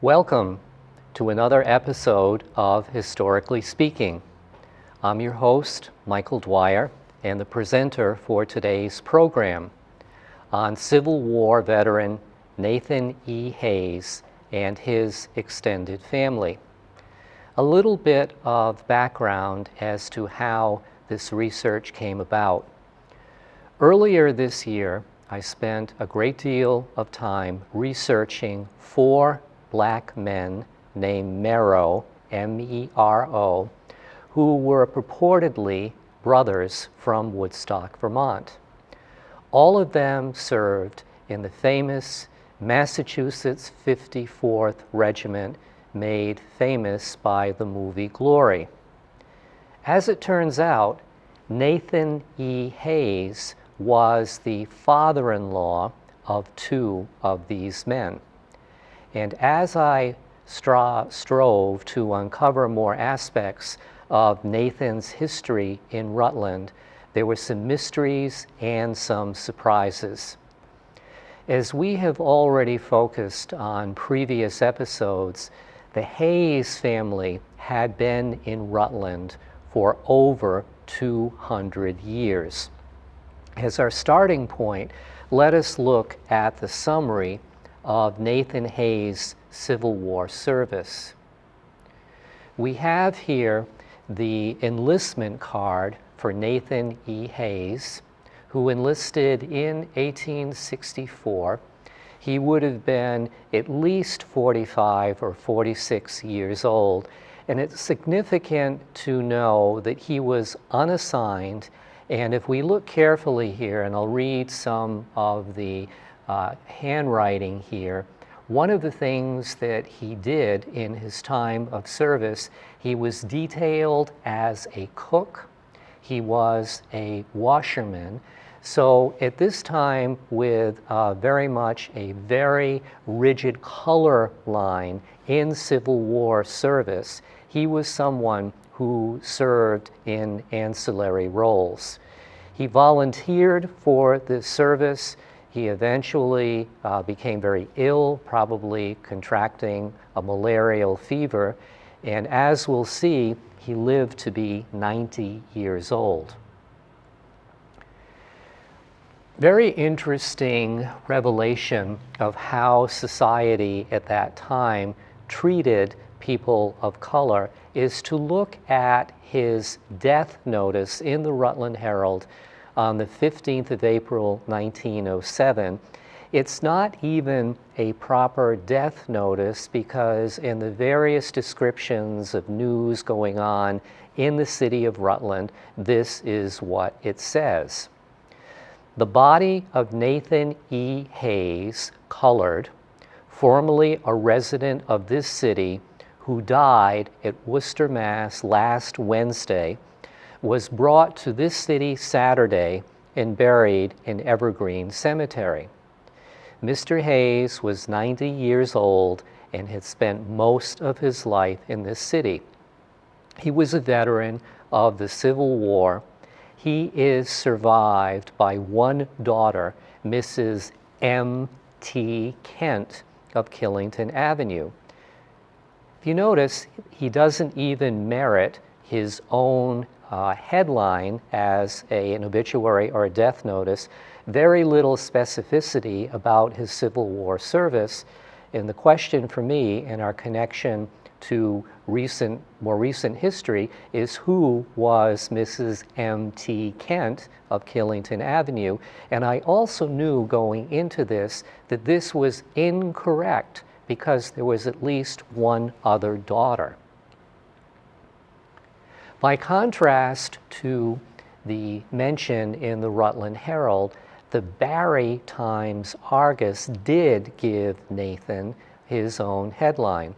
Welcome to another episode of Historically Speaking. I'm your host, Michael Dwyer, and the presenter for today's program on Civil War veteran Nathan E. Hayes and his extended family. A little bit of background as to how this research came about. Earlier this year, I spent a great deal of time researching 4 black men named Merrow, M-E-R-O, who were purportedly brothers from Woodstock, Vermont. All of them served in the famous Massachusetts 54th Regiment, made famous by the movie Glory. As it turns out, Nathan E. Hayes was the father-in-law of 2 of these men. And as I strove to uncover more aspects of Nathan's history in Rutland, there were some mysteries and some surprises. As we have already focused on previous episodes, the Hayes family had been in Rutland for over 200 years. As our starting point, let us look at the summary of Nathan Hayes' Civil War service. We have here the enlistment card for Nathan E. Hayes, who enlisted in 1864. He would have been at least 45 or 46 years old, and it's significant to know that he was unassigned. And if we look carefully here, and I'll read some of the handwriting here, one of the things that he did in his time of service, he was detailed as a cook, he was a washerman. So at this time, with very much a very rigid color line in Civil War service, he was someone who served in ancillary roles. He volunteered for this service. He eventually became very ill, probably contracting a malarial fever, and as we'll see, he lived to be 90 years old. Very interesting revelation of how society at that time treated people of color is to look at his death notice in the Rutland Herald on the 15th of April, 1907. It's not even a proper death notice because in the various descriptions of news going on in the city of Rutland, this is what it says. The body of Nathan E. Hayes, colored, formerly a resident of this city, who died at Worcester, Mass. Last Wednesday, was brought to this city Saturday and buried in Evergreen Cemetery. Mr. Hayes was 90 years old and had spent most of his life in this city. He was a veteran of the Civil War. He is survived by one daughter, Mrs. M.T. Kent of Killington Avenue. If you notice, he doesn't even merit his own headline as an obituary or a death notice. Very little specificity about his Civil War service. And the question for me in our connection to more recent history is who was Mrs. M.T. Kent of Killington Avenue? And I also knew going into this that this was incorrect because there was at least one other daughter. By contrast to the mention in the Rutland Herald, the Barry Times Argus did give Nathan his own headline.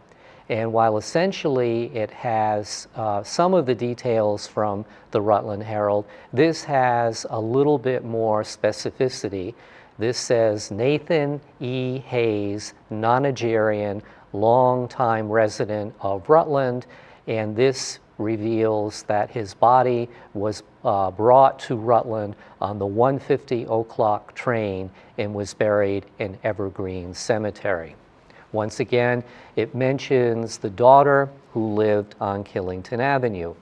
And while essentially it has some of the details from the Rutland Herald, this has a little bit more specificity. This says, Nathan E. Hayes, nonagerian, longtime resident of Rutland, and this reveals that his body was brought to Rutland on the 1:50 o'clock train and was buried in Evergreen Cemetery. Once again, it mentions the daughter who lived on Killington Avenue.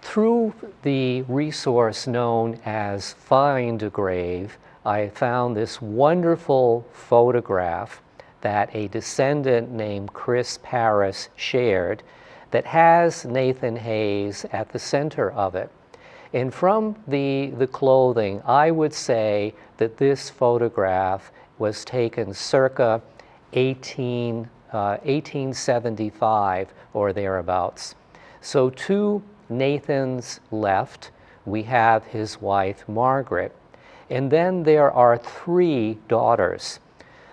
Through the resource known as Find a Grave, I found this wonderful photograph that a descendant named Chris Paris shared that has Nathan Hayes at the center of it. And from the clothing, I would say that this photograph was taken circa 1875 or thereabouts. So to Nathan's left, we have his wife, Margaret, and then there are 3 daughters.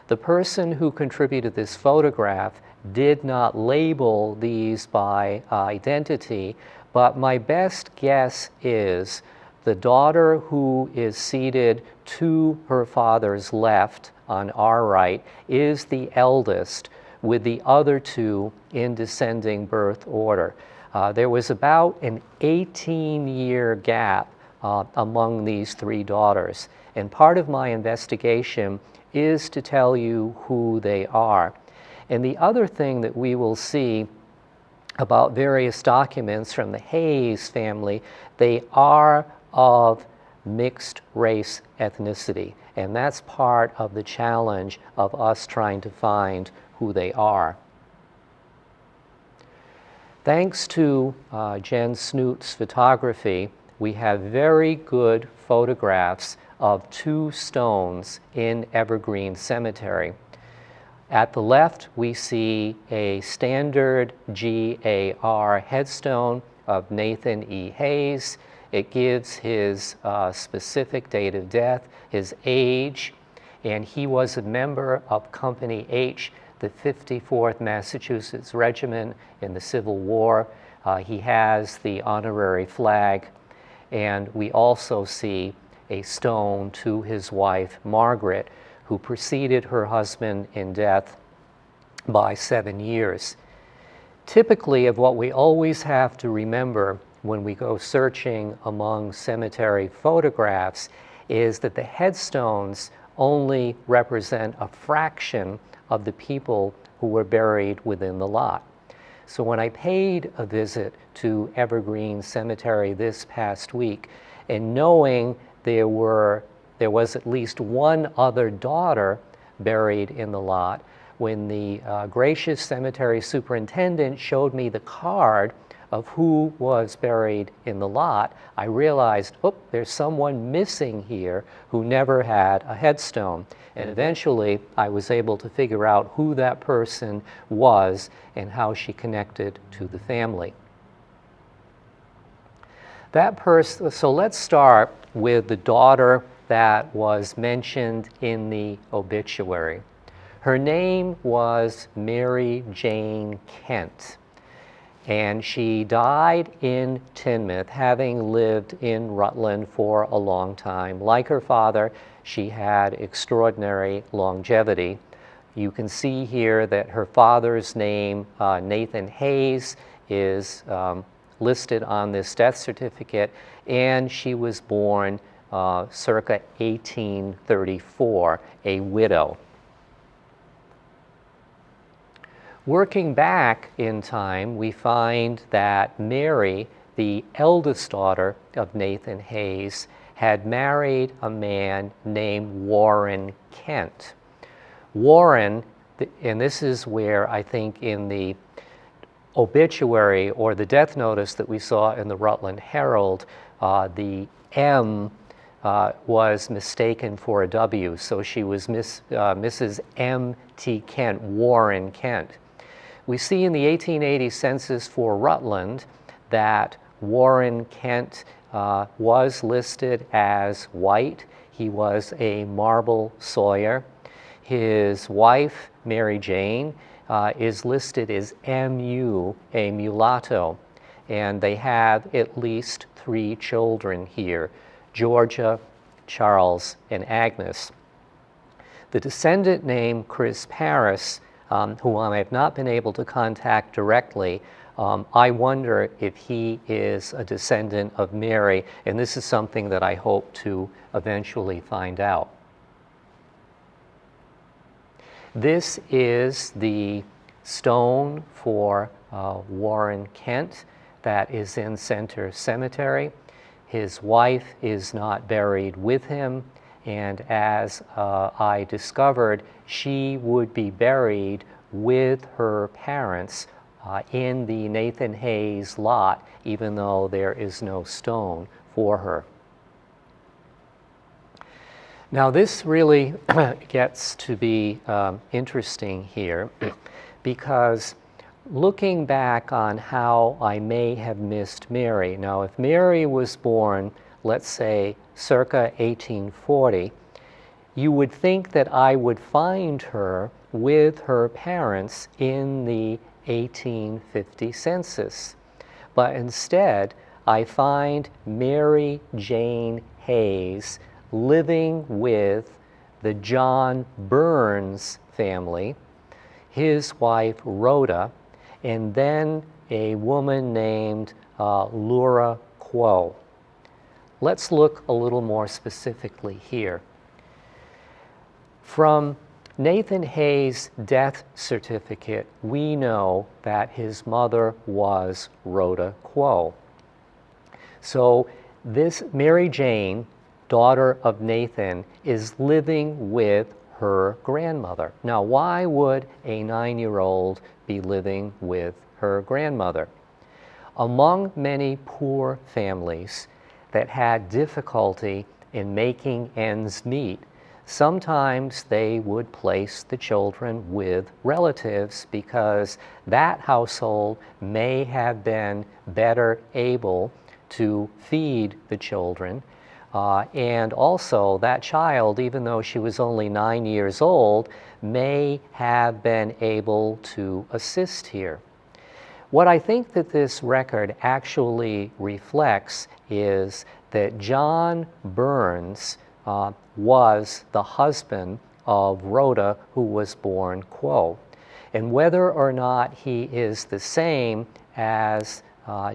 The person who contributed this photograph did not label these by identity, but my best guess is the daughter who is seated to her father's left on our right is the eldest, with the other 2 in descending birth order. There was about an 18-year gap among these 3 daughters, and part of my investigation is to tell you who they are. And the other thing that we will see about various documents from the Hayes family, they are of mixed race ethnicity, and that's part of the challenge of us trying to find who they are. Thanks to Jen Snoot's photography, we have very good photographs of 2 stones in Evergreen Cemetery. At the left, we see a standard GAR headstone of Nathan E. Hayes. It gives his specific date of death, his age, and he was a member of Company H, the 54th Massachusetts Regiment in the Civil War. He has the honorary flag, and we also see a stone to his wife, Margaret, who preceded her husband in death by 7 years. Typically, of what we always have to remember when we go searching among cemetery photographs is that the headstones only represent a fraction of the people who were buried within the lot. So when I paid a visit to Evergreen Cemetery this past week, and knowing there was at least 1 other daughter buried in the lot, when the gracious cemetery superintendent showed me the card of who was buried in the lot, I realized, oh, there's someone missing here who never had a headstone. And eventually, I was able to figure out who that person was and how she connected to the family. So let's start with the daughter that was mentioned in the obituary. Her name was Mary Jane Kent, and she died in Teignmouth, having lived in Rutland for a long time. Like her father, she had extraordinary longevity. You can see here that her father's name, Nathan Hayes, is listed on this death certificate, and she was born circa 1834, a widow. Working back in time, we find that Mary, the eldest daughter of Nathan Hayes, had married a man named Warren Kent. Warren, and this is where I think in the obituary or the death notice that we saw in the Rutland Herald, the M was mistaken for a W, so she was Mrs. M.T. Kent, Warren Kent. We see in the 1880 census for Rutland that Warren Kent was listed as white. He was a marble sawyer. His wife, Mary Jane, is listed as M.U., a mulatto, and they have at least 3 children here, Georgia, Charles, and Agnes. The descendant named Chris Paris, who I have not been able to contact directly, I wonder if he is a descendant of Mary, and this is something that I hope to eventually find out. This is the stone for Warren Kent that is in Center Cemetery. His wife is not buried with him, and as I discovered, she would be buried with her parents in the Nathan Hayes lot, even though there is no stone for her. Now this really gets to be interesting here because looking back on how I may have missed Mary. Now if Mary was born, let's say, circa 1840, you would think that I would find her with her parents in the 1850 census. But instead, I find Mary Jane Hayes living with the John Burns family, his wife Rhoda, and then a woman named Laura Quo. Let's look a little more specifically here. From Nathan Hayes' death certificate, we know that his mother was Rhoda Quo. So this Mary Jane, daughter of Nathan, is living with her grandmother. Now, why would a 9-year-old be living with her grandmother? Among many poor families that had difficulty in making ends meet, sometimes they would place the children with relatives because that household may have been better able to feed the children. And also that child, even though she was only 9 years old, may have been able to assist here. What I think that this record actually reflects is that John Burns was the husband of Rhoda, who was born Quo. And whether or not he is the same as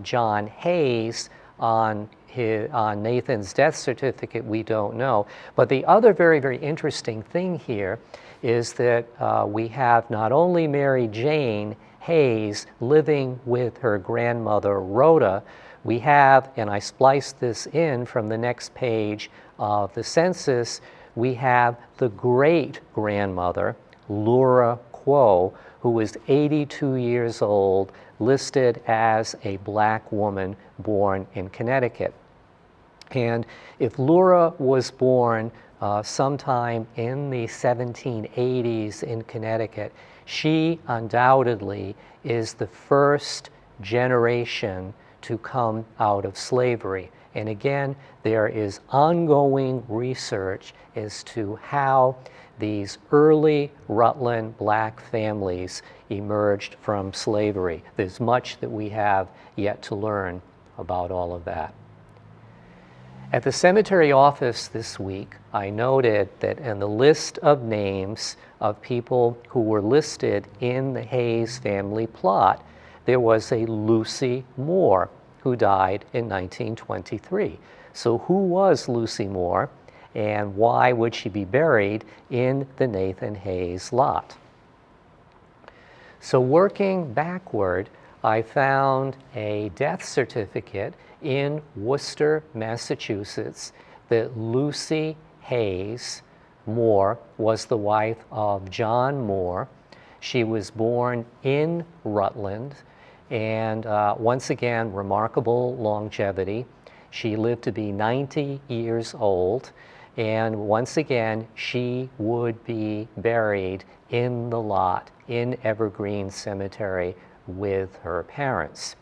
John Hayes on Nathan's death certificate, we don't know. But the other very, very interesting thing here is that we have not only Mary Jane Hayes living with her grandmother Rhoda, we have, and I spliced this in from the next page of the census, we have the great-grandmother, Laura Quo, who was 82 years old, listed as a black woman born in Connecticut. And if Laura was born sometime in the 1780s in Connecticut, she undoubtedly is the first generation to come out of slavery. And again, there is ongoing research as to how these early Rutland black families emerged from slavery. There's much that we have yet to learn about all of that. At the cemetery office this week, I noted that in the list of names of people who were listed in the Hayes family plot, there was a Lucy Moore who died in 1923. So who was Lucy Moore, and why would she be buried in the Nathan Hayes lot? So working backward, I found a death certificate in Worcester, Massachusetts, that Lucy Hayes Moore was the wife of John Moore. She was born in Rutland, and once again, remarkable longevity. She lived to be 90 years old, and once again, she would be buried in the lot in Evergreen Cemetery with her parents.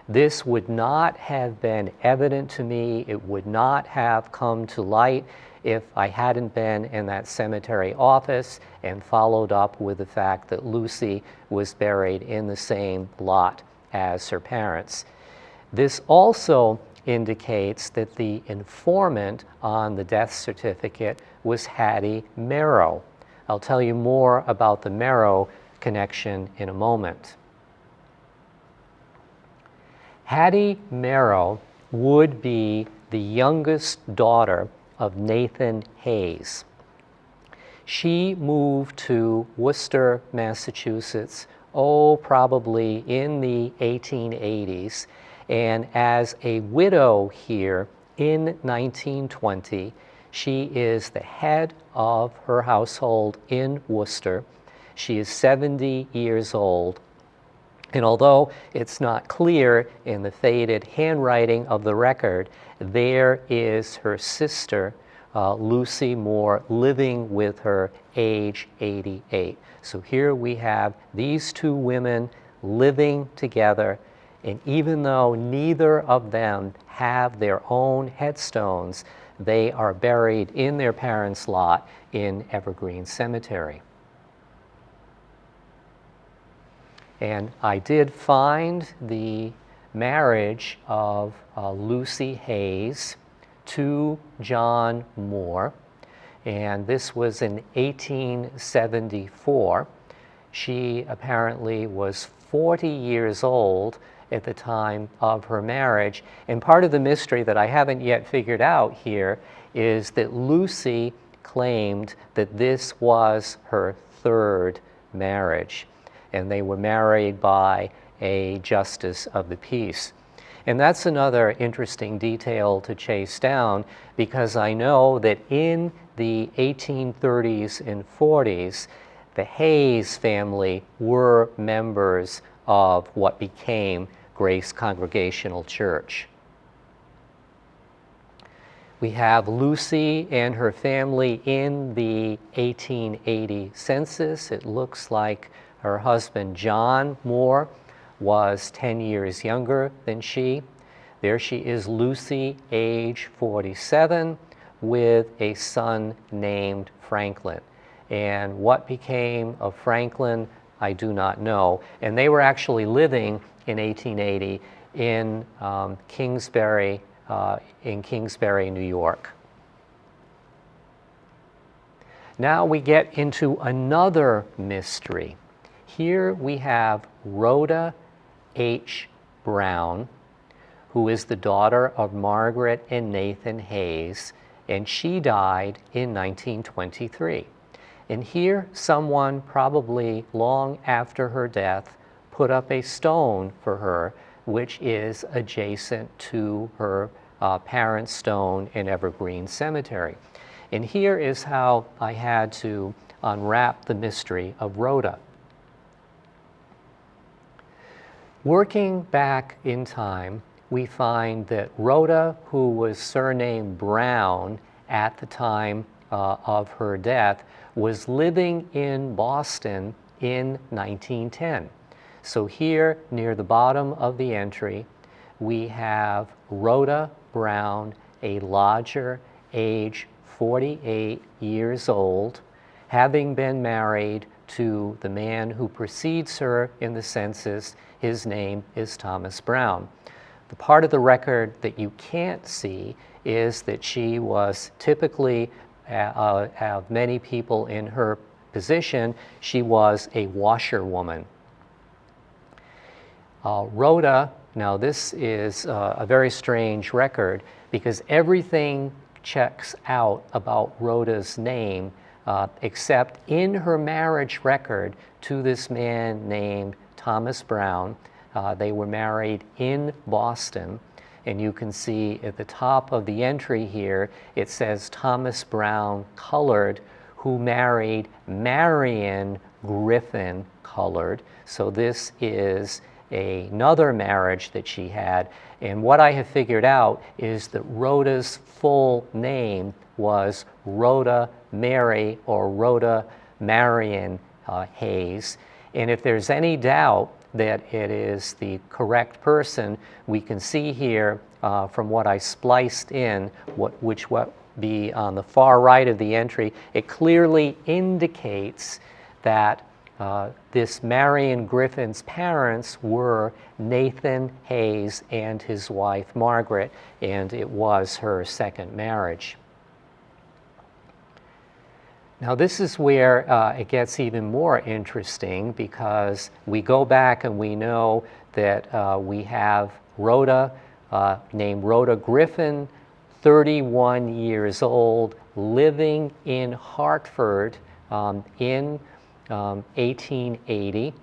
This would not have been evident to me. It would not have come to light if I hadn't been in that cemetery office and followed up with the fact that Lucy was buried in the same lot as her parents. This also indicates that the informant on the death certificate was Hattie Merrell. I'll tell you more about the Merrow connection in a moment. Hattie Merrell would be the youngest daughter of Nathan Hayes. She moved to Worcester, Massachusetts, probably in the 1880s, and as a widow here in 1920, she is the head of her household in Worcester. She is 70 years old. And although it's not clear in the faded handwriting of the record, there is her sister, Lucy Moore, living with her, age 88. So here we have these two women living together, and even though neither of them have their own headstones, they are buried in their parents' lot in Evergreen Cemetery. And I did find the marriage of Lucy Hayes to John Moore, and this was in 1874. She apparently was 40 years old at the time of her marriage, and part of the mystery that I haven't yet figured out here is that Lucy claimed that this was her third marriage, and they were married by a justice of the peace. And that's another interesting detail to chase down, because I know that in the 1830s and 40s, the Hayes family were members of what became Grace Congregational Church. We have Lucy and her family in the 1880 census. It looks like her husband, John Moore, was 10 years younger than she. There she is, Lucy, age 47, with a son named Franklin. And what became of Franklin, I do not know. And they were actually living in 1880 in Kingsbury, New York. Now we get into another mystery. Here we have Rhoda H Brown, who is the daughter of Margaret and Nathan Hayes, and she died in 1923. And here someone, probably long after her death, put up a stone for her, which is adjacent to her parents' stone in Evergreen Cemetery. And here is how I had to unwrap the mystery of Rhoda. Working back in time, we find that Rhoda, who was surnamed Brown at the time of her death, was living in Boston in 1910. So here, near the bottom of the entry, we have Rhoda Brown, a lodger, age 48 years old, having been married to the man who precedes her in the census. His name is Thomas Brown. The part of the record that you can't see is that she was typically, of many people in her position, she was a washerwoman. Rhoda, now this is a very strange record, because everything checks out about Rhoda's name except in her marriage record to this man named Thomas Brown. They were married in Boston, and you can see at the top of the entry here, it says Thomas Brown Colored, who married Marion Griffin Colored. So this is another marriage that she had. And what I have figured out is that Rhoda's full name was Rhoda Mary or Rhoda Marion Hayes. And if there's any doubt that it is the correct person, we can see here from what I spliced in, which would be on the far right of the entry, it clearly indicates that this Marion Griffin's parents were Nathan Hayes and his wife Margaret, and it was her second marriage. Now this is where it gets even more interesting, because we go back and we know that we have Rhoda, named Rhoda Griffin, 31 years old, living in Hartford, in 1880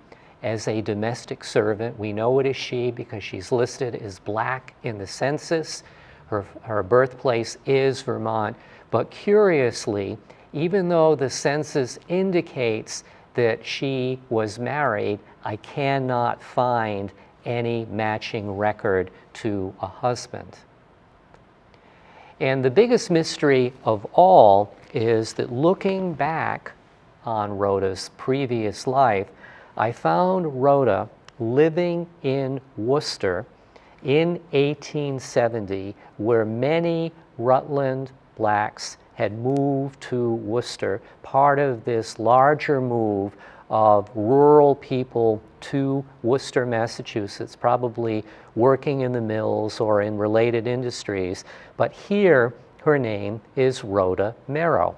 as a domestic servant. We know it is she because she's listed as black in the census. Her birthplace is Vermont, but curiously, even though the census indicates that she was married, I cannot find any matching record to a husband. And the biggest mystery of all is that looking back on Rhoda's previous life, I found Rhoda living in Worcester in 1870, where many Rutland blacks had moved to Worcester, part of this larger move of rural people to Worcester, Massachusetts, probably working in the mills or in related industries. But here, her name is Rhoda Merrow.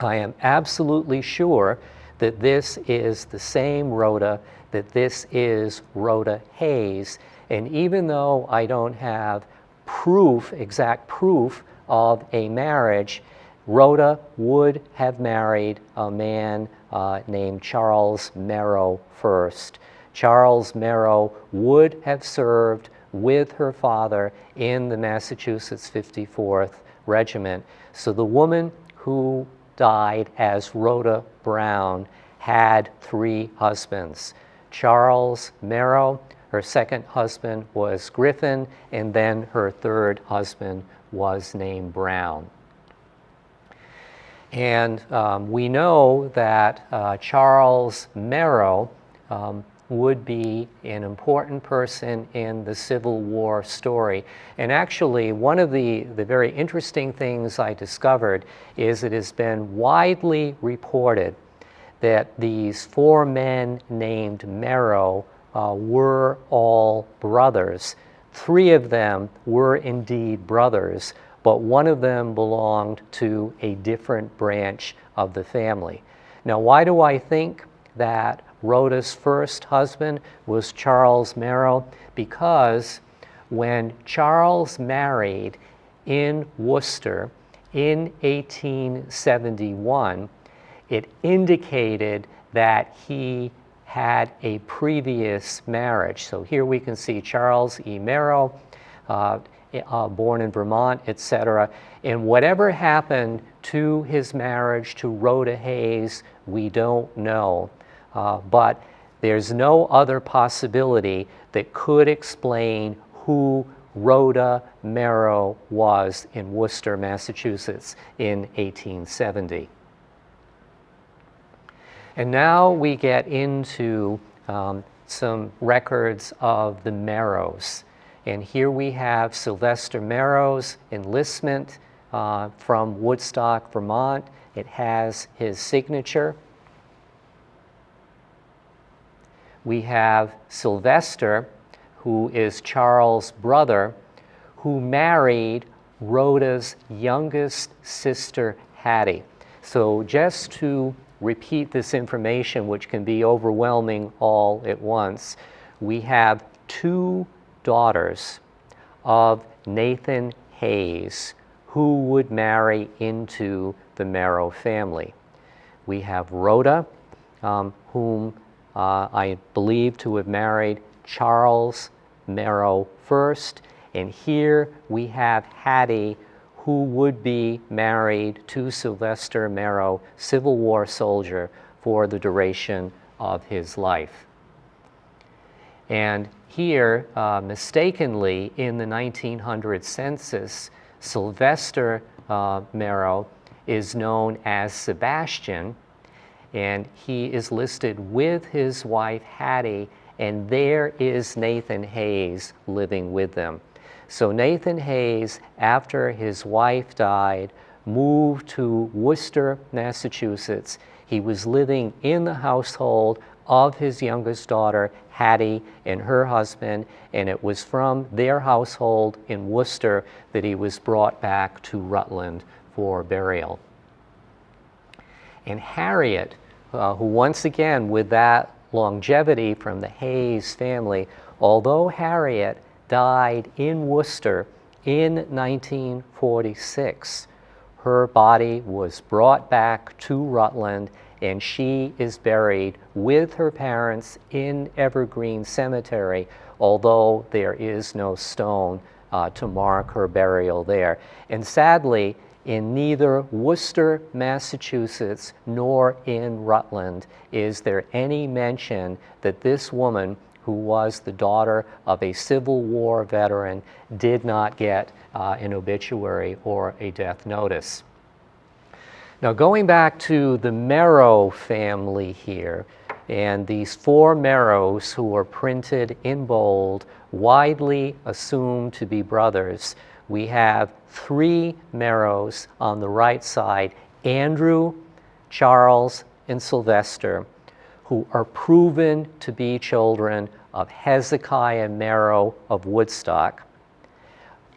I am absolutely sure that this is the same Rhoda, that this is Rhoda Hayes. And even though I don't have proof, exact proof of a marriage, Rhoda would have married a man named Charles Merrow first. Charles Merrow would have served with her father in the Massachusetts 54th Regiment. So the woman who died as Rhoda Brown had 3 husbands. Charles Merrow, her second husband was Griffin, and then her third husband was named Brown. And we know that Charles Merrow would be an important person in the Civil War story. And actually, one of the very interesting things I discovered is it has been widely reported that these 4 men named Merrow were all brothers. 3 of them were indeed brothers, but one of them belonged to a different branch of the family. Now, why do I think that Rhoda's first husband was Charles Merrow? Because when Charles married in Worcester in 1871, it indicated that he had a previous marriage. So here we can see Charles E. Merrow, born in Vermont, etc. And whatever happened to his marriage to Rhoda Hayes, we don't know. But there's no other possibility that could explain who Rhoda Merrow was in Worcester, Massachusetts in 1870. And now we get into some records of the Merrows. And here we have Sylvester Merrow's enlistment from Woodstock, Vermont. It has his signature. We have Sylvester, who is Charles' brother, who married Rhoda's youngest sister, Hattie. So just to repeat this information, which can be overwhelming all at once, we have 2 daughters of Nathan Hayes who would marry into the Marrow family. We have Rhoda, whom I believe to have married Charles Merrow first, and here we have Hattie, who would be married to Sylvester Merrow, Civil War soldier, for the duration of his life. And here, mistakenly, in the 1900 census, Sylvester Merrow is known as Sebastian, and he is listed with his wife Hattie, and there is Nathan Hayes living with them. So Nathan Hayes, after his wife died, moved to Worcester, Massachusetts. He was living in the household of his youngest daughter, Hattie, and her husband, and it was from their household in Worcester that he was brought back to Rutland for burial. And Harriet, who once again, with that longevity from the Hayes family, although Harriet died in Worcester in 1946, her body was brought back to Rutland, and she is buried with her parents in Evergreen Cemetery, although there is no stone to mark her burial there. And sadly, in neither Worcester, Massachusetts, nor in Rutland is there any mention that this woman, who was the daughter of a Civil War veteran, did not get an obituary or a death notice. Now, going back to the Marrow family here, and these 4 Merrows who are printed in bold, widely assumed to be brothers, we have 3 Merrows on the right side, Andrew, Charles, and Sylvester, who are proven to be children of Hezekiah Merrow of Woodstock.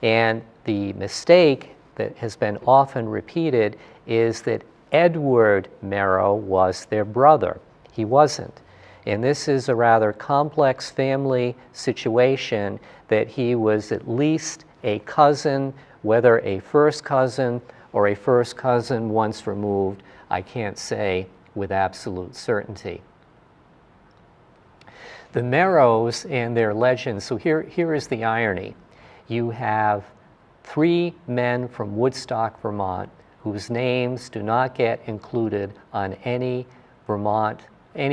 And the mistake that has been often repeated is that Edward Merrow was their brother. He wasn't. And this is a rather complex family situation, that he was at least a cousin, whether a first cousin or a first cousin once removed, I can't say with absolute certainty. The Merrows and their legends, so here is the irony. You have 3 men from Woodstock, Vermont, whose names do not get included on any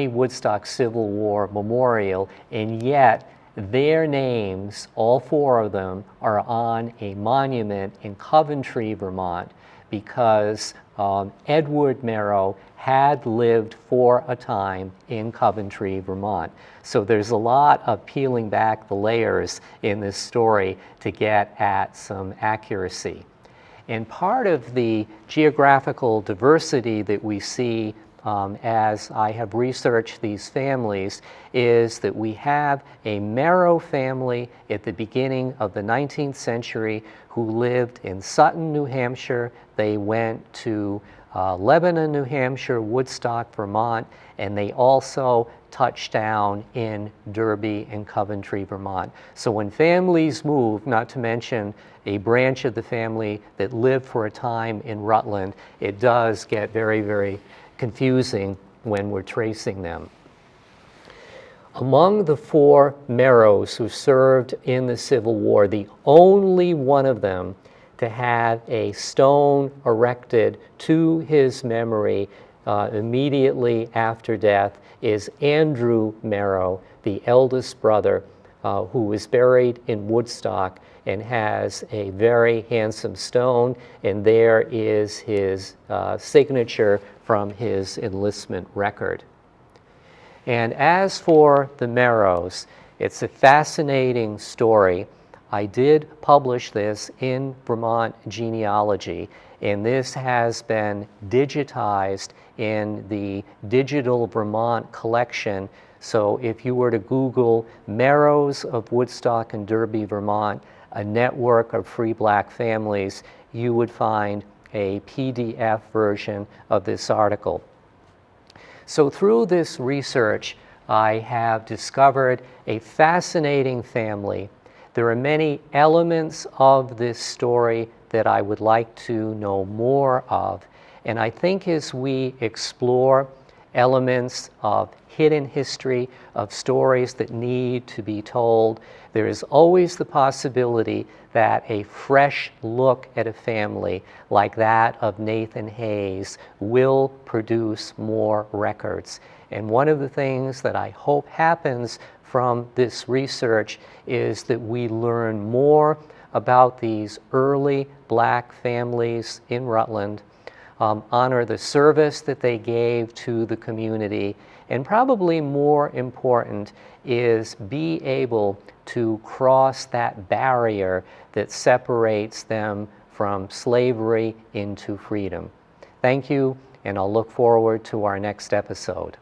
Woodstock Civil War memorial, and yet their names, all 4 of them, are on a monument in Coventry, Vermont, because Edward Merrow had lived for a time in Coventry, Vermont. So there's a lot of peeling back the layers in this story to get at some accuracy. And part of the geographical diversity that we see as I have researched these families is that we have a Marrow family at the beginning of the 19th century who lived in Sutton, New Hampshire. They went to Lebanon, New Hampshire, Woodstock, Vermont, and they also touched down in Derby and Coventry, Vermont. So when families move, not to mention a branch of the family that lived for a time in Rutland, it does get very, very confusing when we're tracing them. Among the 4 Merrows who served in the Civil War, the only one of them to have a stone erected to his memory immediately after death is Andrew Merrow, the eldest brother, who was buried in Woodstock and has a very handsome stone, and there is his signature from his enlistment record. And as for the Merrows, it's a fascinating story. I did publish this in Vermont Genealogy, and this has been digitized in the Digital Vermont collection. So if you were to Google Merrows of Woodstock and Derby, Vermont, a network of free black families, you would find a PDF version of this article. So through this research, I have discovered a fascinating family. There are many elements of this story that I would like to know more of. And I think as we explore elements of hidden history, of stories that need to be told, there is always the possibility that a fresh look at a family like that of Nathan Hayes will produce more records. And one of the things that I hope happens from this research is that we learn more about these early black families in Rutland, honor the service that they gave to the community, and probably more important is be able to cross that barrier that separates them from slavery into freedom. Thank you, and I'll look forward to our next episode.